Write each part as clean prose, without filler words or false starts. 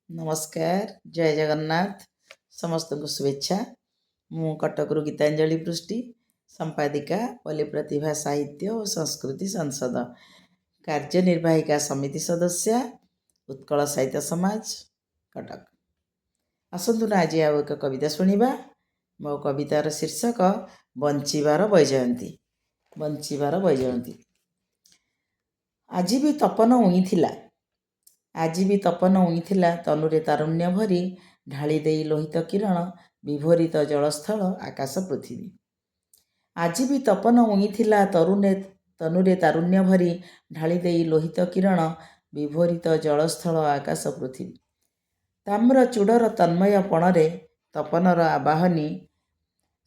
नमस्कार जय जगन्नाथ समस्त को शुभेच्छा। मु कटकरू गीतांजलि पृष्टि संपादिका पल्ली प्रतिभा साहित्य और संस्कृति संसद कार्यनिर्वाहिका समिति सदस्य उत्कल साहित्य समाज कटक। आसतु ना आज आउ एक कविता शुणा। मो कवितार शीर्षक बंचिबार वैजयंती। बंचिबार वैजयंती। आज भी तपन उईथिला, आज भी तपन उईथिला तनुरे तारुण्य भरी ढाली देई लोहित किरण विभोरित जलस्थल आकाश पृथ्वी। आज भी तपन उईथिला तनुरे तारुण्य भरी ढाली देई लोहित किरण विभोरित जलस्थल आकाश पृथ्वी। ताम्र चूड़र तन्मय पणरे तपनर आबाहनी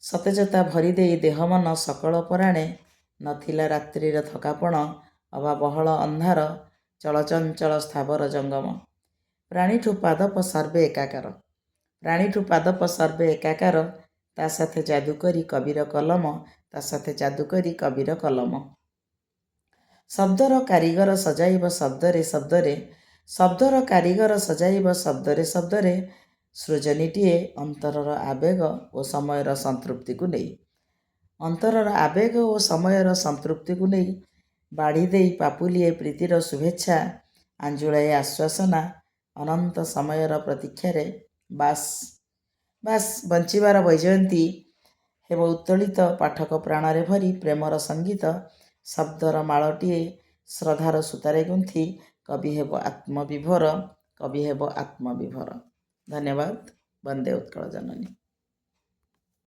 सतेजता भरी देई देह मन सकल पराणे नथिला रात्रिर थकापण अबा बहल अंधार चलचंचल स्थावर जंगम। प्राणीठू पादप सर्वे एकाकार, प्राणीठू पादप सर्वे एकाकार, ता साथे जादू करी कबीर कलम, ता साथे जादू करी कबीर कलम। शब्दर कारीगर सजाइब शब्दरे शब्दरे, शब्दर कारीगर सजाइब शब्दरे शब्दरे, सृजनीटिए अंतरर आवेग और समयर संतृप्ति को नहीं। अंतरर आवेग और समयर संतृप्ति को नहीं बाढ़ी देई पापुलिए प्रीतिर शुभेच्छा आंजुलाए आश्वासना अनंत समयर प्रतीक्षारे बास बास बंचिबार वैजयंती हेब उत्तोलित पाठक प्राणरे भरी प्रेमर संगीत शब्दर मालटिए श्रद्धार सूतारे गुंथि कवि हेब आत्मविभोर, कवि हेब आत्मविभोर। धन्यवाद। वंदे उत्कल जननी।